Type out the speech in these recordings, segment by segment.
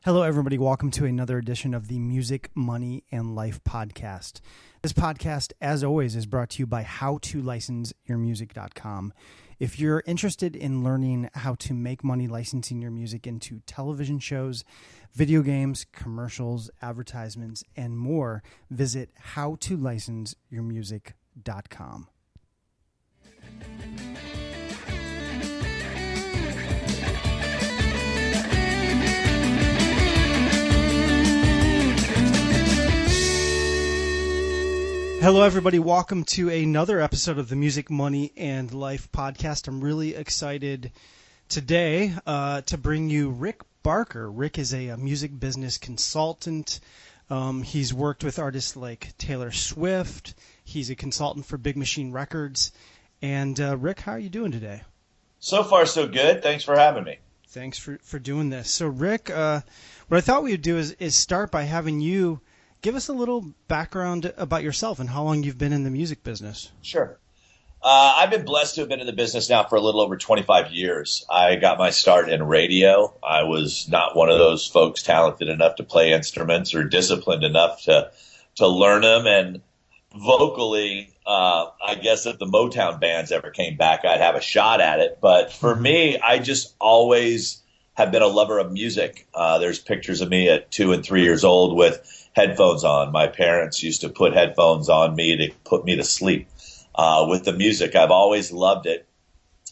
Hello, everybody. Welcome to another edition of the Music, Money, and Life podcast. This podcast, as always, is brought to you by howtolicenseyourmusic.com. If you're interested in learning how to make money licensing your music into television shows, video games, commercials, advertisements, and more, visit howtolicenseyourmusic.com. Hello, everybody. Welcome to another episode of the Music, Money, and Life podcast. I'm really excited today to bring you Rick Barker. Rick is a music business consultant. He's worked with artists like Taylor Swift. He's a consultant for Big Machine Records. And Rick, how are you doing today? So far, so good. Thanks for having me. Thanks for doing this. So, Rick, what I thought we would do is start by having you give us a little background about yourself and how long you've been in the music business. Sure. I've been blessed to have been in the business now for a little over 25 years. I got my start in radio. I was not one of those folks talented enough to play instruments or disciplined enough to learn them. And vocally, I guess if the Motown bands ever came back, I'd have a shot at it. But for me, I just always have been a lover of music. There's pictures of me at 2 and 3 years old with headphones on. My parents used to put headphones on me to put me to sleep with the music. I've always loved it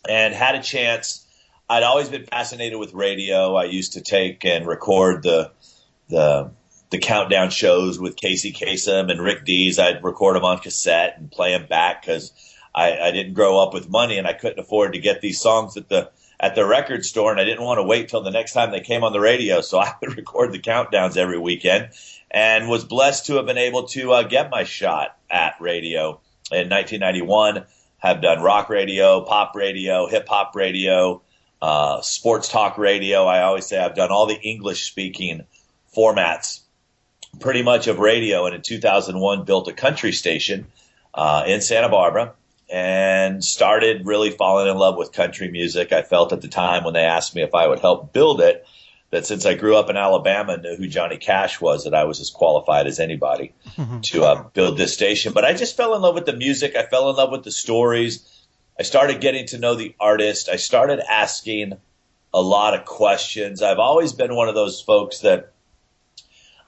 and had a chance. I'd always been fascinated with radio. I used to take and record the countdown shows with Casey Kasem and Rick Dees. I'd record them on cassette and play them back because I didn't grow up with money and I couldn't afford to get these songs at the record store, and I didn't want to wait till the next time they came on the radio, so I would record the countdowns every weekend and was blessed to have been able to get my shot at radio in 1991. Have done rock radio, pop radio, hip-hop radio, sports talk radio. I always say I've done all the English-speaking formats pretty much of radio, and in 2001 built a country station in Santa Barbara and started really falling in love with country music. I felt at the time when they asked me if I would help build it, that since I grew up in Alabama and knew who Johnny Cash was, that I was as qualified as anybody to build this station. But I just fell in love with the music. I fell in love with the stories. I started getting to know the artist. I started asking a lot of questions. I've always been one of those folks that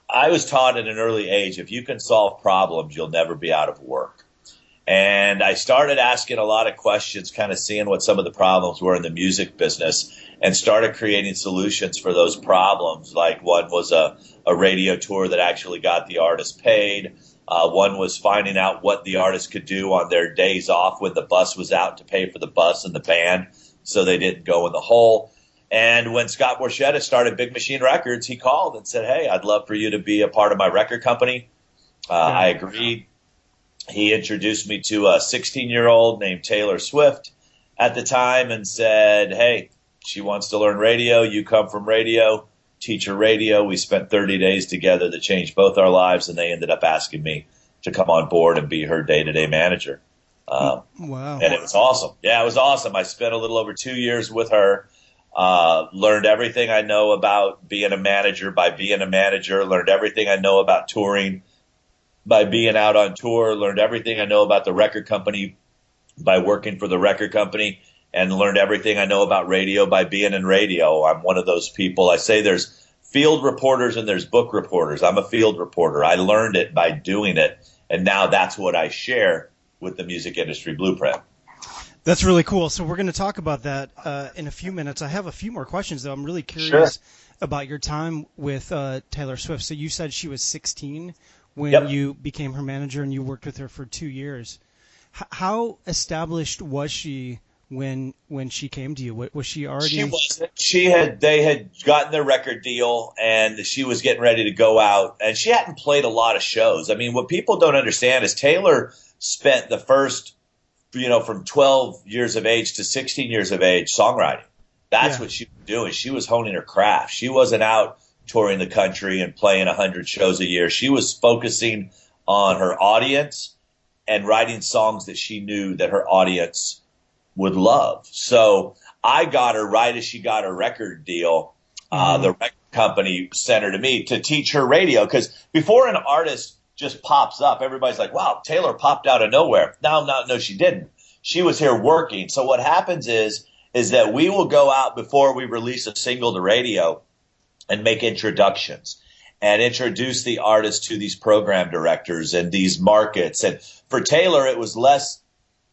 I was taught at an early age, if you can solve problems, you'll never be out of work. And I started asking a lot of questions, kind of seeing what some of the problems were in the music business and started creating solutions for those problems. Like one was a radio tour that actually got the artist paid. One was finding out what the artist could do on their days off when the bus was out to pay for the bus and the band so they didn't go in the hole. And when Scott Borchetta started Big Machine Records, he called and said, "Hey, I'd love for you to be a part of my record company." I agreed. He introduced me to a 16-year-old named Taylor Swift at the time and said, "Hey, she wants to learn radio. You come from radio, teach her radio." We spent 30 days together that changed both our lives, and they ended up asking me to come on board and be her day-to-day manager. Wow. And it was awesome. Yeah, it was awesome. I spent a little over 2 years with her, learned everything I know about being a manager by being a manager, learned everything I know about touring by being out on tour, learned everything I know about the record company by working for the record company, and learned everything I know about radio by being in radio. I'm one of those people. I say there's field reporters and there's book reporters. I'm a field reporter. I learned it by doing it, and now that's what I share with the music industry blueprint. That's really cool. So we're going to talk about that in a few minutes. I have a few more questions, though. I'm really curious about your time with Taylor Swift. So you said she was 16 when you became her manager and you worked with her for 2 years. How established was she when she came to you? Was she already? She wasn't. They had gotten their record deal and she was getting ready to go out, and she hadn't played a lot of shows. I mean, what people don't understand is Taylor spent the first, from 12 years of age to 16 years of age songwriting. That's what she was doing. She was honing her craft. She wasn't out touring the country and playing 100 shows a year. She was focusing on her audience and writing songs that she knew that her audience would love. So I got her right as she got her record deal. The record company sent her to me to teach her radio. Because before an artist just pops up, everybody's like, wow, Taylor popped out of nowhere. No, she didn't. She was here working. So what happens is that we will go out before we release a single to radio and make introductions and introduce the artist to these program directors and these markets. And for Taylor, it was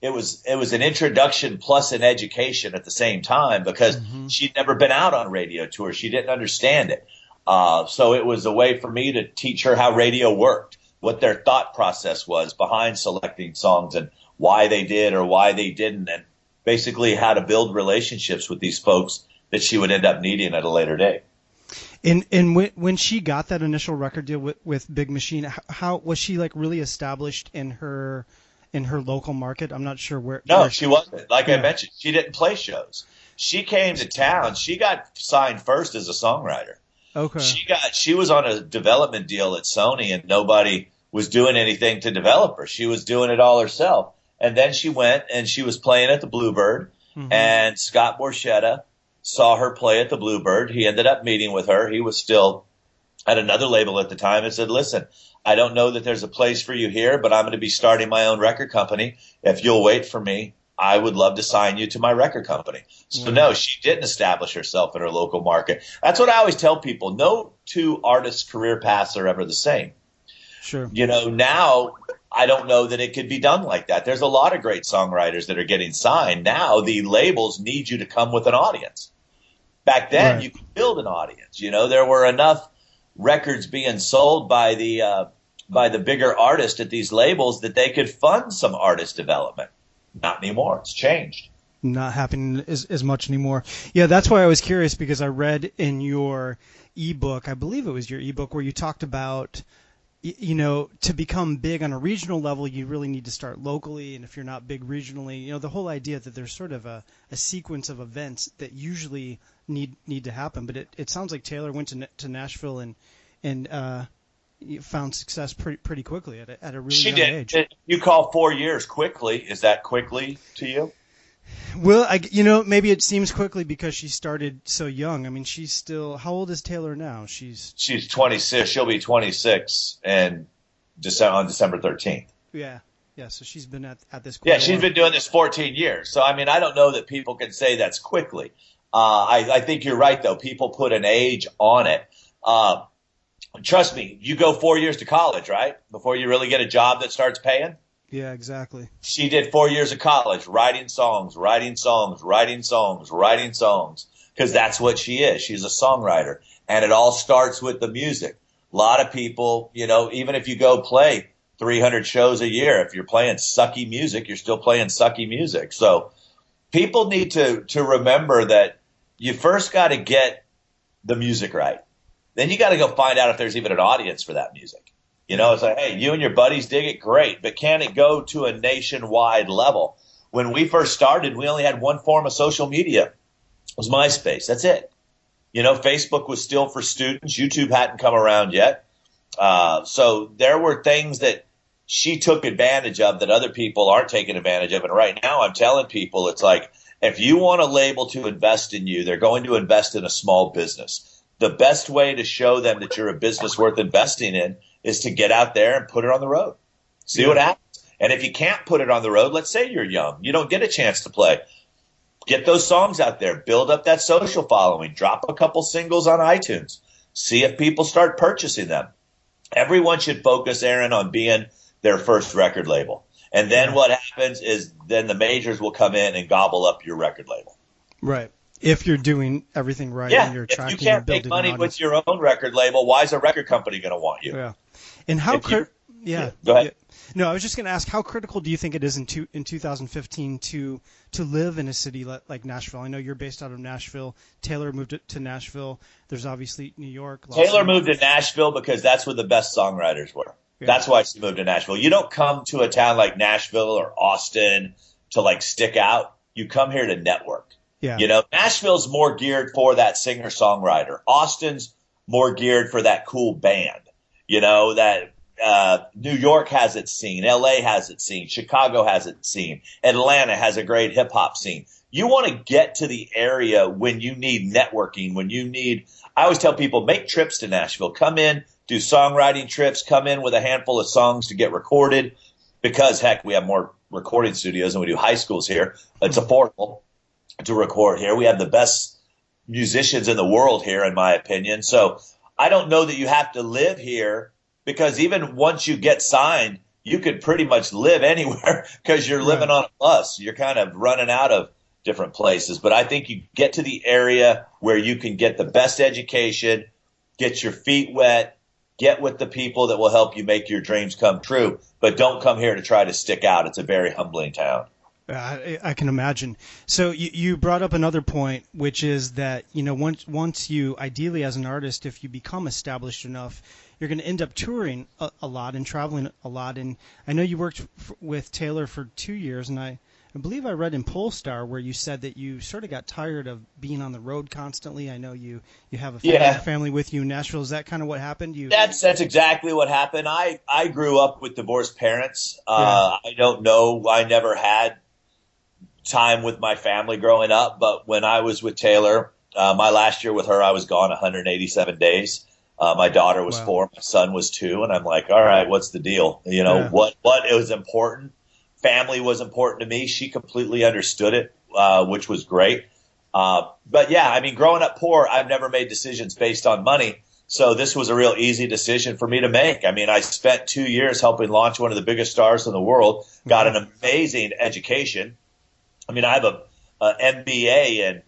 an introduction plus an education at the same time, because she'd never been out on radio tour. She didn't understand it. So it was a way for me to teach her how radio worked, what their thought process was behind selecting songs and why they did or why they didn't, and basically how to build relationships with these folks that she would end up needing at a later date. And when she got that initial record deal with Big Machine, how was she like really established in her local market? I'm not sure where. No, she wasn't. Like I mentioned, she didn't play shows. She came to town. She got signed first as a songwriter. Okay. She was on a development deal at Sony, and nobody was doing anything to develop her. She was doing it all herself. And then she went and she was playing at the Bluebird, and Scott Borchetta saw her play at the Bluebird. He ended up meeting with her. He was still at another label at the time and said, listen, I don't know that there's a place for you here, but I'm going to be starting my own record company. If you'll wait for me, I would love to sign you to my record company. So no, she didn't establish herself in her local market. That's what I always tell people. No two artists' career paths are ever the same. Sure. Now I don't know that it could be done like that. There's a lot of great songwriters that are getting signed. Now the labels need you to come with an audience. Back then, you could build an audience. There were enough records being sold by the bigger artists at these labels that they could fund some artist development. Not anymore. It's changed. Not happening as much anymore. Yeah, that's why I was curious, because I read in your ebook, I believe it was your ebook, where you talked about, to become big on a regional level, you really need to start locally. And if you're not big regionally, the whole idea that there's sort of a sequence of events that usually need to happen. But it sounds like Taylor went to Nashville and found success pretty quickly at a really young age. She did. You call 4 years quickly. Is that quickly to you? Well, maybe it seems quickly because she started so young. I mean, she's still. How old is Taylor now? She's 26. She'll be 26 on December 13th. Yeah. So she's been at this. Yeah, she's been doing this 14 years. So I mean, I don't know that people can say that's quickly. I think you're right, though. People put an age on it. Trust me, you go 4 years to college, right? Before you really get a job that starts paying. Yeah, exactly. She did 4 years of college, writing songs, because that's what she is. She's a songwriter, and it all starts with the music. A lot of people, even if you go play 300 shows a year, if you're playing sucky music, you're still playing sucky music. So people need to remember that you first got to get the music right. Then you got to go find out if there's even an audience for that music. It's like, hey, you and your buddies dig it, great, but can it go to a nationwide level? When we first started, we only had one form of social media. It was MySpace. That's it. Facebook was still for students. YouTube hadn't come around yet. So there were things that she took advantage of that other people aren't taking advantage of. And right now I'm telling people, it's like, if you want a label to invest in you, they're going to invest in a small business. The best way to show them that you're a business worth investing in is to get out there and put it on the road. See what happens. And if you can't put it on the road, let's say you're young, you don't get a chance to play. Get those songs out there, build up that social following, drop a couple singles on iTunes, see if people start purchasing them. Everyone should focus, Aaron, on being their first record label. And then what happens is then the majors will come in and gobble up your record label. Right. If you're doing everything right and you're attracting if you can't make money with your own record label, why is a record company going to want you? Yeah. And how Go ahead. Yeah. No, I was just going to ask, how critical do you think it is in 2015 to live in a city like Nashville? I know you're based out of Nashville. Taylor moved to Nashville. There's obviously New York. Taylor moved to Nashville because that's where the best songwriters were. Yeah. That's why she moved to Nashville. You don't come to a town like Nashville or Austin to stick out. You come here to network. Yeah. Nashville's more geared for that singer-songwriter. Austin's more geared for that cool band. That New York has its scene. LA has its scene. Chicago has its scene. Atlanta has a great hip-hop scene. You want to get to the area when you need networking, I always tell people, make trips to Nashville, come in, do songwriting trips, come in with a handful of songs to get recorded because, heck, we have more recording studios than we do high schools here. It's affordable to record here. We have the best musicians in the world here, in my opinion. So I don't know that you have to live here because even once you get signed, you could pretty much live anywhere because you're living on a bus. You're kind of running out of different places. But I think you get to the area where you can get the best education, get your feet wet, get with the people that will help you make your dreams come true. But don't come here to try to stick out. It's a very humbling town. I can imagine. So you brought up another point, which is that, once you, ideally as an artist, if you become established enough, you're going to end up touring a lot and traveling a lot. And I know you worked with Taylor for 2 years, and I believe I read in Polestar where you said that you sort of got tired of being on the road constantly. I know you have a family with you in Nashville. Is that kind of what happened? That's exactly what happened. I grew up with divorced parents. I don't know. I never had time with my family growing up, but when I was with Taylor, my last year with her, I was gone 187 days. My daughter was 4, my son was 2, and I'm like, all right, what's the deal? What it was important. Family was important to me. She completely understood it, which was great. But yeah, I mean, growing up poor, I've never made decisions based on money. So this was a real easy decision for me to make. I mean, I spent 2 years helping launch one of the biggest stars in the world, got an amazing education. I mean, I have a MBA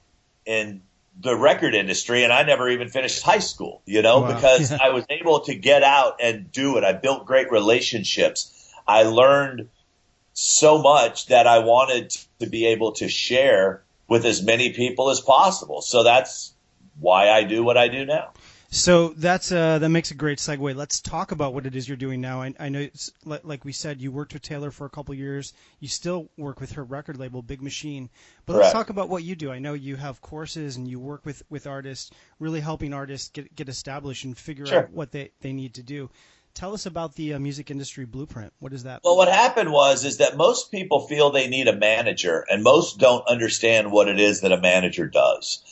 in the record industry, and I never even finished high school, because I was able to get out and do it. I built great relationships. I learned so much that I wanted to be able to share with as many people as possible. So that's why I do what I do now. So that makes a great segue. Let's talk about what it is you're doing now. I know, it's, like we said, you worked with Taylor for a couple years. You still work with her record label, Big Machine. But let's talk about what you do. I know you have courses and you work with artists, really helping artists get established and figure out what they need to do. Tell us about the music industry blueprint. What is that? Well, what happened is that most people feel they need a manager, and most don't understand what it is that a manager does.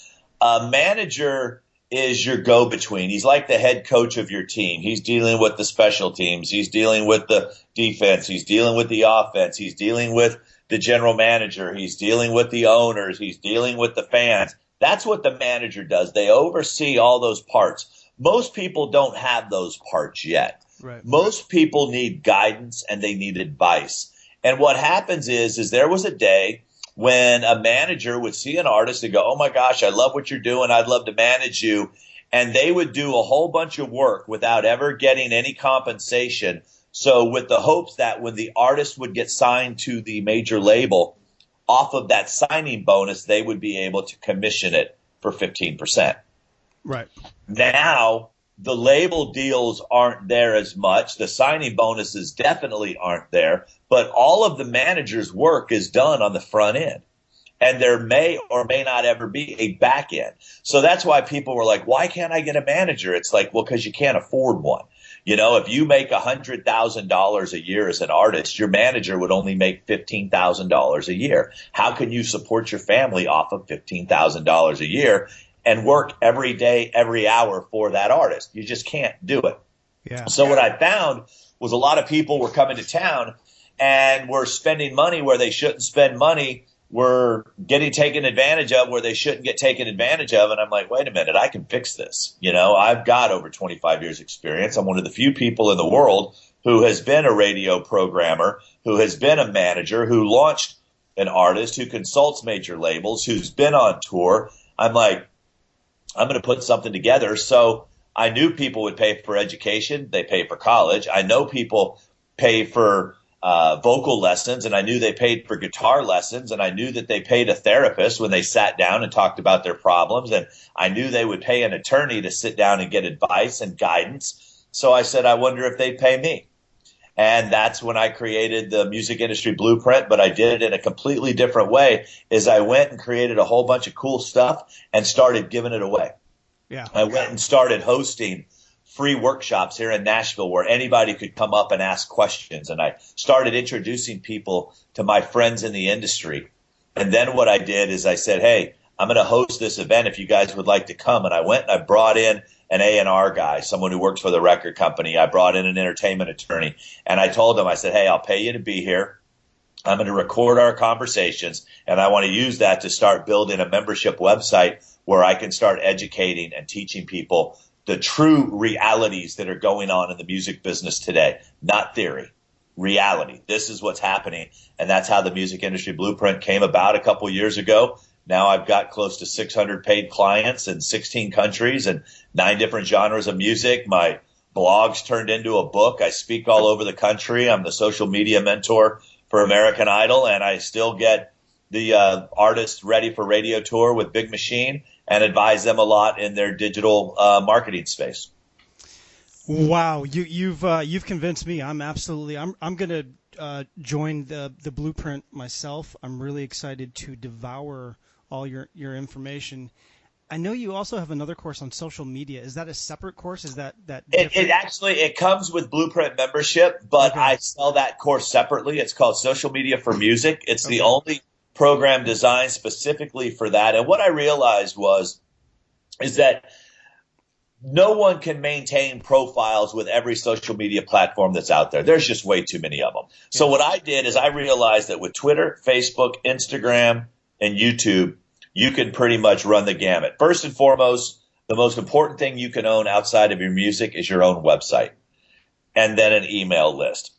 A manager is your go-between. He's like the head coach of your team. He's dealing with the special teams. He's dealing with the defense. He's dealing with the offense. He's dealing with the general manager. He's dealing with the owners. He's dealing with the fans. That's what the manager does. They oversee all those parts. Most people don't have those parts yet. Right. Most people need guidance and they need advice. And what happens is there was a day when a manager would see an artist and go, oh my gosh, I love what you're doing. I'd love to manage you. And they would do a whole bunch of work without ever getting any compensation. So with the hopes that when the artist would get signed to the major label, off of that signing bonus, they would be able to commission it for 15%. Right. Now, the label deals aren't there as much. The signing bonuses definitely aren't there. But all of the manager's work is done on the front end. And there may or may not ever be a back end. So that's why people were like, why can't I get a manager? It's like, well, because you can't afford one. If you make $100,000 a year as an artist, your manager would only make $15,000 a year. How can you support your family off of $15,000 a year and work every day, every hour for that artist? You just can't do it. Yeah. So what I found was a lot of people were coming to town and were spending money where they shouldn't spend money, were getting taken advantage of where they shouldn't get taken advantage of. And I'm like, wait a minute, I can fix this. I've got over 25 years experience. I'm one of the few people in the world who has been a radio programmer, who has been a manager, who launched an artist, who consults major labels, who's been on tour. I'm like, I'm going to put something together. So I knew people would pay for education. They pay for college. I know people pay for vocal lessons, and I knew they paid for guitar lessons, and I knew that they paid a therapist when they sat down and talked about their problems, and I knew they would pay an attorney to sit down and get advice and guidance. So I said, I wonder if they'd pay me. And that's when I created the music industry blueprint, but I did it in a completely different way. Is I went and created a whole bunch of cool stuff and started giving it away. Yeah. I went and started hosting free workshops here in Nashville where anybody could come up and ask questions. And I started introducing people to my friends in the industry And then what I did is I said, hey, I'm going to host this event if you guys would like to come. And I went and I brought in an A&R guy, someone who works for the record company. I brought in an entertainment attorney. And I told them, I said, hey, I'll pay you to be here. I'm going to record our conversations, and I want to use that to start building a membership website where I can start educating and teaching people the true realities that are going on in the music business today, not theory, reality. This is what's happening, and that's how the Music Industry Blueprint came about a couple years ago. Now I've got close to 600 paid clients in 16 countries and 9 different genres of music. My blog's turned into a book. I speak all over the country. I'm the social media mentor for American Idol, and I still get the artists ready for radio tour with Big Machine and advise them a lot in their digital marketing space. Wow, you've convinced me. I'm going to join the Blueprint myself. I'm really excited to devour all your information. I know you also have another course on social media. Is that a separate course? Is that it actually comes with Blueprint membership, but okay. I sell that course separately. It's called Social Media for Music. It's okay. The only program designed specifically for that. And what I realized is that no one can maintain profiles with every social media platform that's out there. There's just way too many of them. Yeah. So what I did is I realized that with Twitter, Facebook, Instagram, and YouTube, you can pretty much run the gamut. First and foremost, the most important thing you can own outside of your music is your own website and then an email list.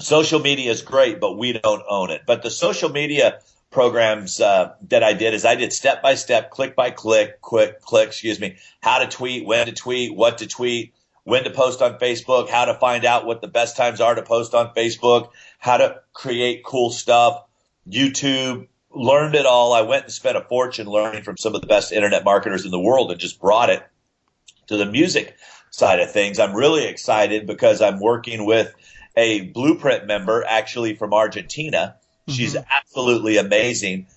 Social media is great, but we don't own it. But the social media programs that I did is I did step-by-step, click-by-click, how to tweet, when to tweet, what to tweet, when to post on Facebook, how to find out what the best times are to post on Facebook, how to create cool stuff, YouTube, learned it all. I went and spent a fortune learning from some of the best internet marketers in the world and just brought it to the music side of things. I'm really excited because I'm working with a Blueprint member actually from Argentina. Mm-hmm. She's absolutely amazing.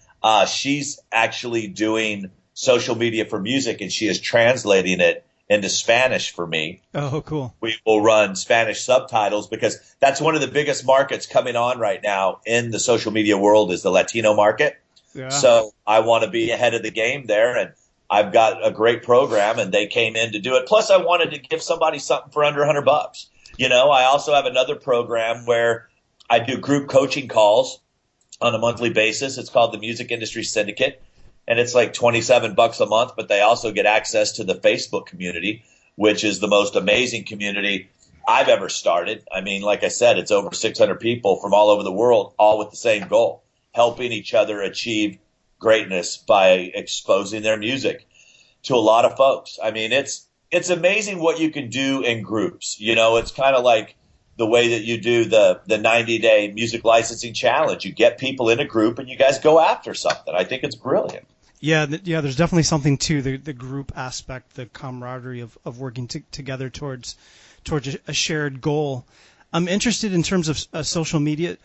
She's actually doing social media for music, and she is translating it into Spanish for me. Oh, cool. We will run Spanish subtitles because that's one of the biggest markets coming on right now in the social media world is the Latino market. Yeah. So I want to be ahead of the game there, and I've got a great program, and they came in to do it. Plus, I wanted to give somebody something for under $100. You know, I also have another program where I do group coaching calls on a monthly basis. It's called the Music Industry Syndicate. And it's like $27 a month, but they also get access to the Facebook community, which is the most amazing community I've ever started. I mean, like I said, it's over 600 people from all over the world, all with the same goal, helping each other achieve greatness by exposing their music to a lot of folks. I mean, it's amazing what you can do in groups. You know, it's kind of like the way that you do the 90-day music licensing challenge. You get people in a group and you guys go after something. I think it's brilliant. Yeah, there's definitely something to the group aspect, the camaraderie of working together towards a shared goal. I'm interested in terms of social media.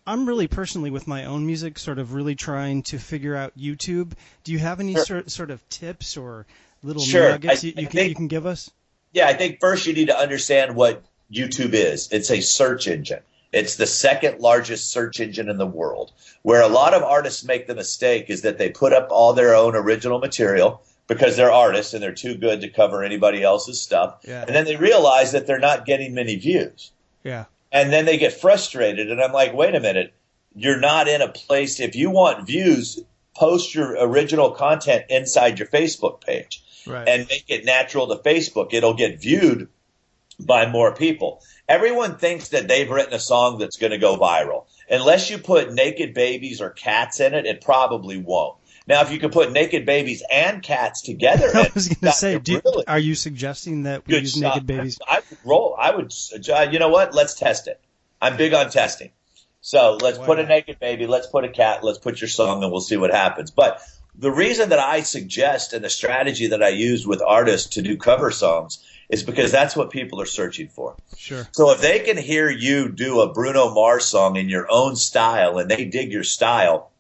I'm really personally with my own music sort of really trying to figure out YouTube. Do you have any sort of tips or little nuggets you can give us? Yeah, I think first you need to understand what YouTube is. It's a search engine. It's the second largest search engine in the world. Where a lot of artists make the mistake is that they put up all their own original material because they're artists and they're too good to cover anybody else's stuff. Yeah. And then they realize that they're not getting many views. Yeah. And then they get frustrated. And I'm like, wait a minute. You're not in a place. If you want views, post your original content inside your Facebook page. Right. And make it natural to Facebook. It'll get viewed by more people. Everyone thinks that they've written a song that's going to go viral. Unless you put naked babies or cats in it, it probably won't. Now, if you could put naked babies and cats together, I was going to say, are you suggesting that we use naked babies? I would. You know what? Let's test it. I'm big on testing. So let's put a naked baby, let's put a cat, let's put your song, and we'll see what happens. But the reason that I suggest and the strategy that I use with artists to do cover songs is because that's what people are searching for. Sure. So if they can hear you do a Bruno Mars song in your own style and they dig your style,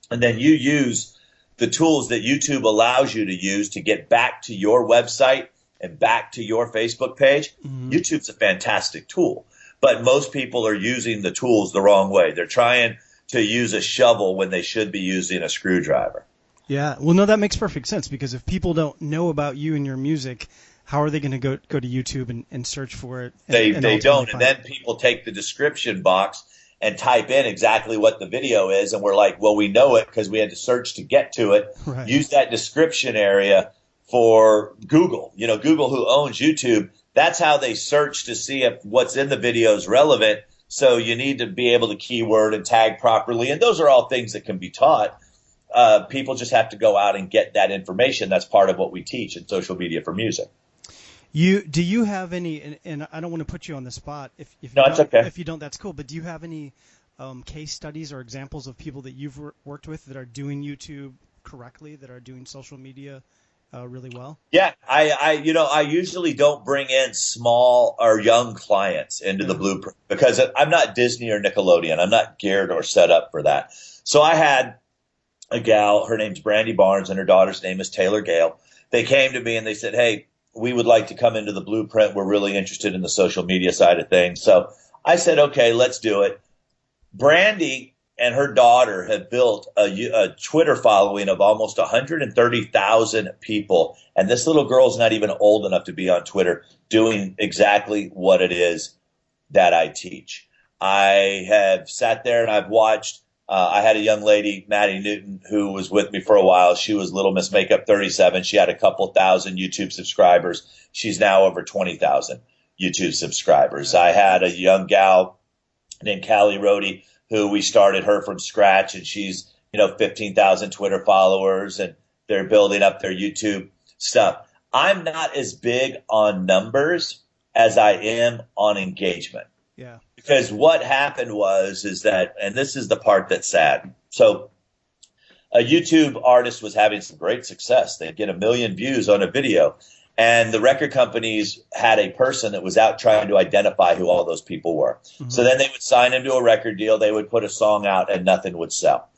and then you use the tools that YouTube allows you to use to get back to your website and back to your Facebook page, YouTube's a fantastic tool. But most people are using the tools the wrong way. They're trying to use a shovel when they should be using a screwdriver. Yeah. Well, no, that makes perfect sense, because if people don't know about you and your music, how are they going to go to YouTube and search for it? And They don't. And then it? people take the description box and type in exactly what the video is. And we're like, well, we know it because we had to search to get to it. Right. Use that description area for Google. You know, Google, who owns YouTube, that's how they search to see if what's in the video is relevant. So you need to be able to keyword and tag properly. And those are all things that can be taught. People just have to go out and get that information. That's part of what we teach in social media for music. Do you have any? And I don't want to put you on the spot. If you No, don't, it's okay. If you don't, that's cool. But do you have any case studies or examples of people that you've worked with that are doing YouTube correctly, that are doing social media really well? Yeah, I usually don't bring in small or young clients into the blueprint because I'm not Disney or Nickelodeon. I'm not geared or set up for that. So I had a gal, her name's Brandy Barnes, and her daughter's name is Taylor Gale. They came to me and they said, hey, we would like to come into the blueprint. We're really interested in the social media side of things. So I said, okay, let's do it. Brandy and her daughter have built a Twitter following of almost 130,000 people. And this little girl's not even old enough to be on Twitter doing exactly what it is that I teach. I have sat there and I've watched. I had a young lady, Maddie Newton, who was with me for a while. She was Little Miss Makeup 37. She had a couple thousand YouTube subscribers. She's now over 20,000 YouTube subscribers. I had a young gal named Callie Rohde, who we started her from scratch, and she's 15,000 Twitter followers, and they're building up their YouTube stuff. I'm not as big on numbers as I am on engagement. Yeah. Because what happened is that, and this is the part that's sad. So a YouTube artist was having some great success. They'd get 1 million views on a video. And the record companies had a person that was out trying to identify who all those people were. Mm-hmm. So then they would sign him to a record deal. They would put a song out and nothing would sell.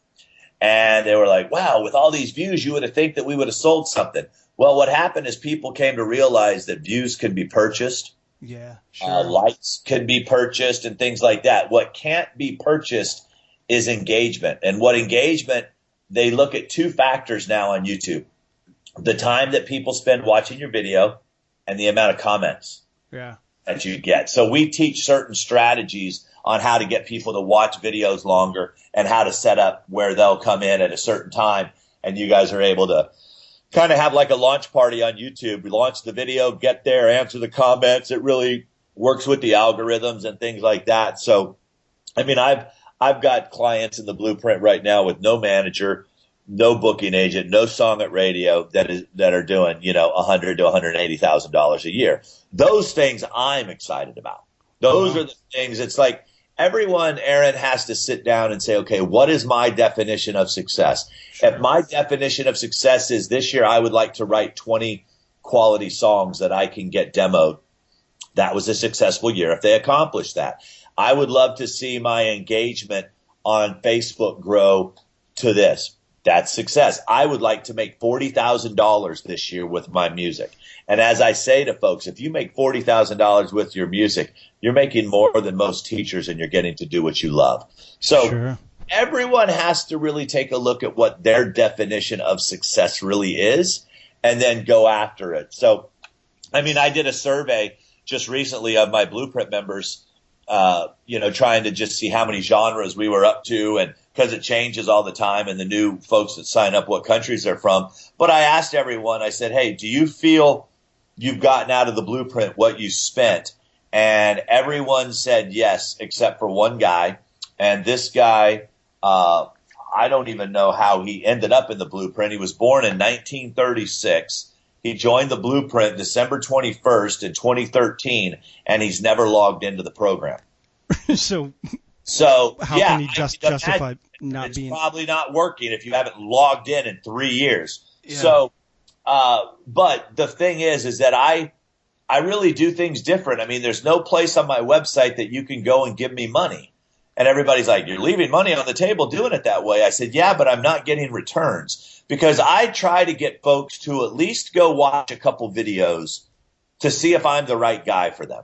And they were like, wow, with all these views, you would have think that we would have sold something. Well, what happened is people came to realize that views can be purchased. Yeah, sure. Likes can be purchased and things like that. What can't be purchased is engagement. And what engagement, they look at 2 factors now on YouTube. The time that people spend watching your video and the amount of comments that you get. So we teach certain strategies on how to get people to watch videos longer and how to set up where they'll come in at a certain time. And you guys are able to kind of have like a launch party on YouTube. We launch the video, get there, answer the comments. It really works with the algorithms and things like that. So, I mean, I've got clients in the blueprint right now with no manager, no booking agent, no song at radio that are doing, $100,000 to $180,000 a year. Those things I'm excited about. Those are the things. It's like everyone, Aaron, has to sit down and say, okay, what is my definition of success? Sure. If my definition of success is this year, I would like to write 20 quality songs that I can get demoed. That was a successful year if they accomplish that. I would love to see my engagement on Facebook grow to this. That's success. I would like to make $40,000 this year with my music. And as I say to folks, if you make $40,000 with your music, you're making more than most teachers and you're getting to do what you love. So everyone has to really take a look at what their definition of success really is and then go after it. So, I mean, I did a survey just recently of my Blueprint members, trying to just see how many genres we were up to, and because it changes all the time and the new folks that sign up, what countries they're from. But I asked everyone, I said, hey, do you feel you've gotten out of the Blueprint what you spent? And everyone said yes, except for one guy. And this guy, I don't even know how he ended up in the Blueprint. He was born in 1936. He joined the Blueprint December 21st in 2013, and he's never logged into the program. So how can he justify not being? It's probably not working if you haven't logged in 3 years. Yeah. So, but the thing is that I really do things different. I mean, there's no place on my website that you can go and give me money. And everybody's like, you're leaving money on the table doing it that way. I said, yeah, but I'm not getting returns because I try to get folks to at least go watch a couple videos to see if I'm the right guy for them.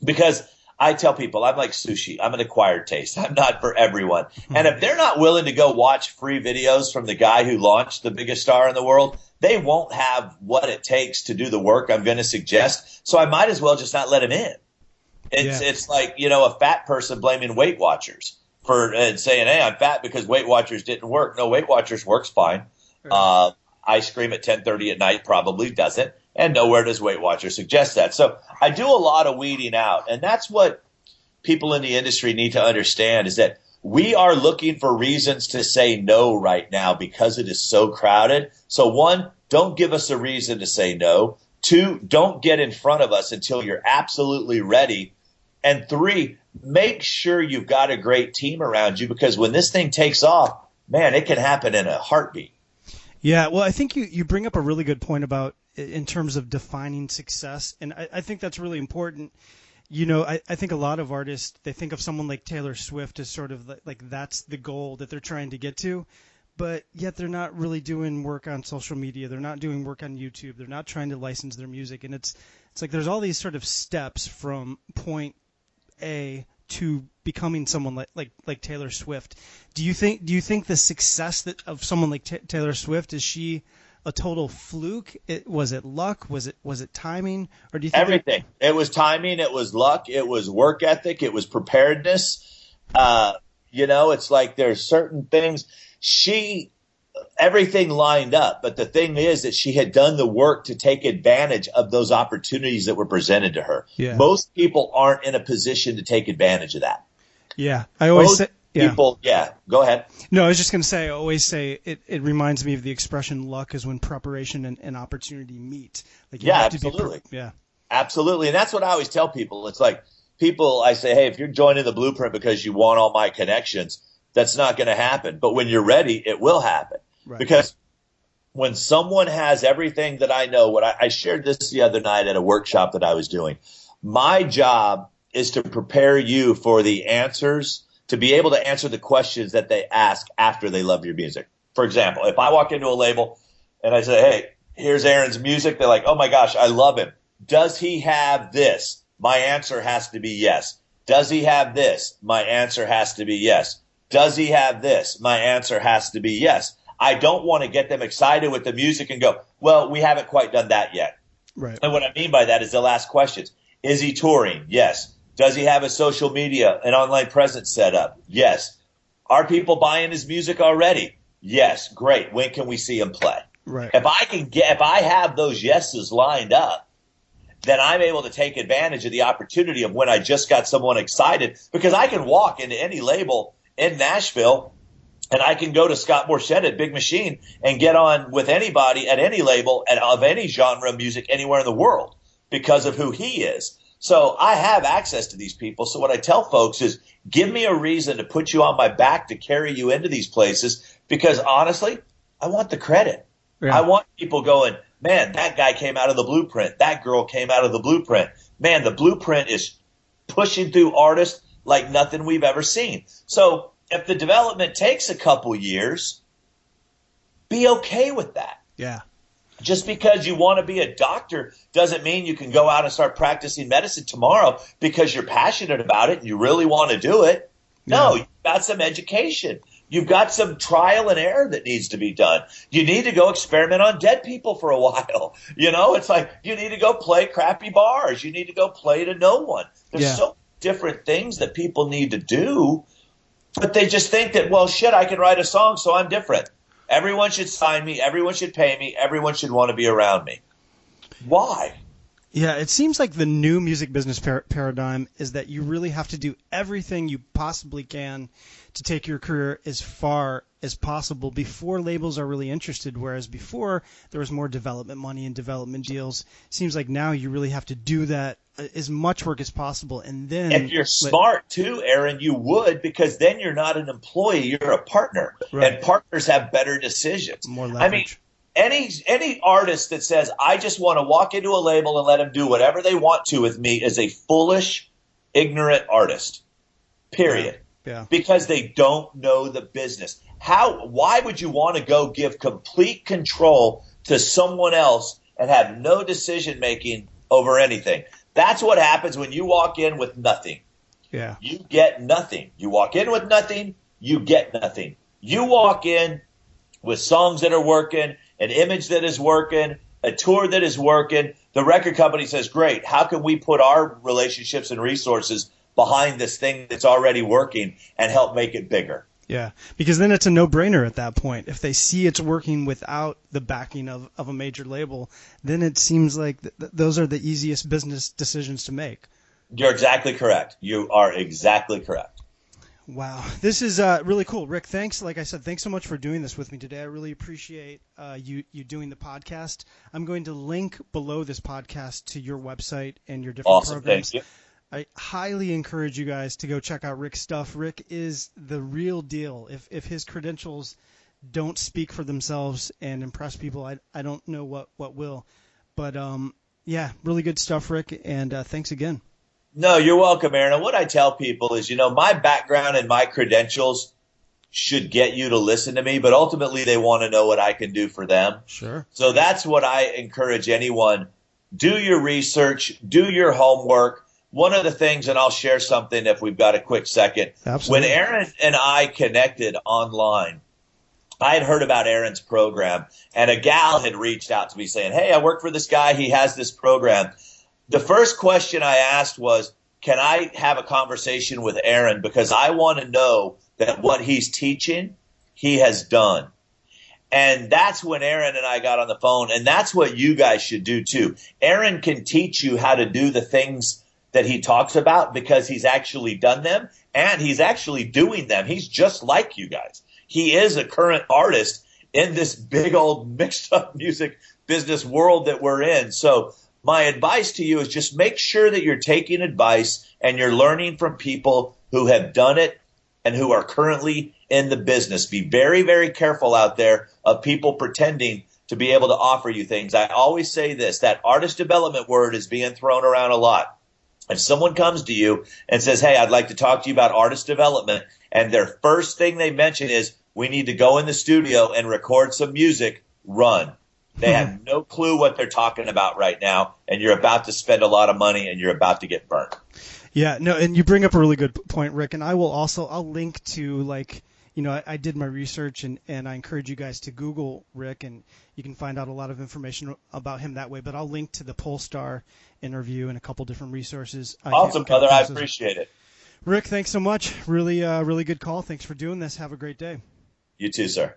Because I tell people I'm like sushi. I'm an acquired taste. I'm not for everyone. And if they're not willing to go watch free videos from the guy who launched the biggest star in the world, they won't have what it takes to do the work I'm going to suggest. So I might as well just not let him in. It's like, a fat person blaming Weight Watchers for saying, hey, I'm fat because Weight Watchers didn't work. No, Weight Watchers works fine. Right. Ice cream at 10:30 at night probably doesn't. And nowhere does Weight Watchers suggest that. So I do a lot of weeding out. And that's what people in the industry need to understand, is that we are looking for reasons to say no right now because it is so crowded. So 1, don't give us a reason to say no. 2, don't get in front of us until you're absolutely ready. And 3, make sure you've got a great team around you, because when this thing takes off, man, it can happen in a heartbeat. Yeah, well, I think you bring up a really good point about in terms of defining success, and I think that's really important. I think a lot of artists, they think of someone like Taylor Swift as sort of like that's the goal that they're trying to get to, but yet they're not really doing work on social media. They're not doing work on YouTube. They're not trying to license their music, and it's like there's all these sort of steps from point A to becoming someone like Taylor Swift. Do you think the success of someone like Taylor Swift, is she a total fluke? Was it luck? Was it timing? Or do you think everything? It was timing. It was luck. It was work ethic. It was preparedness. It's like there's certain things everything lined up. But the thing is that she had done the work to take advantage of those opportunities that were presented to her. Yeah. Most people aren't in a position to take advantage of that. Yeah. I always say, people, go ahead. No, I was just going to say, I always say it reminds me of the expression, luck is when preparation and opportunity meet. Like you have absolutely. To be absolutely. And that's what I always tell people. It's like I say, hey, if you're joining the Blueprint because you want all my connections, that's not going to happen. But when you're ready, it will happen. Right. Because when someone has everything that I know, I shared this the other night at a workshop that I was doing. My job is to prepare you for the answers, to be able to answer the questions that they ask after they love your music. For example, if I walk into a label and I say, hey, here's Aaron's music, they're like, oh my gosh, I love him. Does he have this? My answer has to be yes. Does he have this? My answer has to be yes. Does he have this? My answer has to be yes. I don't want to get them excited with the music and go, well, we haven't quite done that yet. Right. And what I mean by that is they'll ask questions. Is he touring? Yes. Does he have a social media and online presence set up? Yes. Are people buying his music already? Yes. Great. When can we see him play? Right. If I have those yeses lined up, then I'm able to take advantage of the opportunity of when I just got someone excited, because I can walk into any label in Nashville and I can go to Scott Borchett at Big Machine and get on with anybody at any label and of any genre of music anywhere in the world because of who he is. So I have access to these people. So what I tell folks is, give me a reason to put you on my back to carry you into these places, because honestly, I want the credit. Yeah. I want people going, man, that guy came out of the Blueprint. That girl came out of the Blueprint. Man, the Blueprint is pushing through artists like nothing we've ever seen. So if the development takes a couple years, be okay with that. Yeah. Just because you want to be a doctor doesn't mean you can go out and start practicing medicine tomorrow because you're passionate about it and you really want to do it. Yeah. No, you've got some education. You've got some trial and error that needs to be done. You need to go experiment on dead people for a while. It's like you need to go play crappy bars. You need to go play to no one. There's so different things that people need to do, but they just think that, well, shit, I can write a song, so I'm different. Everyone should sign me. Everyone should pay me. Everyone should want to be around me. Why? Yeah, it seems like the new music business paradigm is that you really have to do everything you possibly can to take your career as far as possible before labels are really interested, whereas before there was more development money and development deals. It seems like now you really have to do that as much work as possible, and then if you're smart too, Aaron, you would, because then you're not an employee, you're a partner. Right. And partners have better decisions. More leverage. I mean, any artist that says, I just want to walk into a label and let them do whatever they want to with me is a foolish, ignorant artist, period. Yeah. Because they don't know the business. Why would you want to go give complete control to someone else and have no decision making over anything? That's what happens when you walk in with nothing. Yeah. You get nothing. You walk in with nothing, you get nothing. You walk in with songs that are working, an image that is working, a tour that is working. The record company says, great, how can we put our relationships and resources behind this thing that's already working and help make it bigger? Yeah, because then it's a no-brainer at that point. If they see it's working without the backing of a major label, then it seems like those are the easiest business decisions to make. You're exactly correct. You are exactly correct. Wow, this is really cool, Rick. Thanks. Like I said, thanks so much for doing this with me today. I really appreciate you doing the podcast. I'm going to link below this podcast to your website and your different Awesome. programs. Thank you. I highly encourage you guys to go check out Rick's stuff. Rick is the real deal. If his credentials don't speak for themselves and impress people, I don't know what will. But yeah, really good stuff, Rick. And thanks again. No, you're welcome, Aaron. And what I tell people is, my background and my credentials should get you to listen to me, but ultimately they want to know what I can do for them. Sure. So that's what I encourage anyone. Do your research, do your homework. One of the things, and I'll share something if we've got a quick second. Absolutely. When Aaron and I connected online, I had heard about Aaron's program, and a gal had reached out to me saying, hey, I work for this guy. He has this program. The first question I asked was, can I have a conversation with Aaron? Because I want to know that what he's teaching, he has done. And that's when Aaron and I got on the phone, and that's what you guys should do too. Aaron can teach you how to do the things that he talks about because he's actually done them and he's actually doing them. He's just like you guys. He is a current artist in this big old mixed up music business world that we're in. So my advice to you is just make sure that you're taking advice and you're learning from people who have done it and who are currently in the business. Be very, very careful out there of people pretending to be able to offer you things. I always say this, that artist development word is being thrown around a lot. If someone comes to you and says, hey, I'd like to talk to you about artist development, and their first thing they mention is, we need to go in the studio and record some music, run. They have no clue what they're talking about right now, and you're about to spend a lot of money, and you're about to get burnt. Yeah, no, and you bring up a really good point, Rick, and I'll link to, I did my research, and I encourage you guys to Google Rick, and you can find out a lot of information about him that way, but I'll link to the Polestar interview and a couple different resources. Awesome, brother. I appreciate it. Rick, thanks so much. Really good call. Thanks for doing this. Have a great day. You too, sir.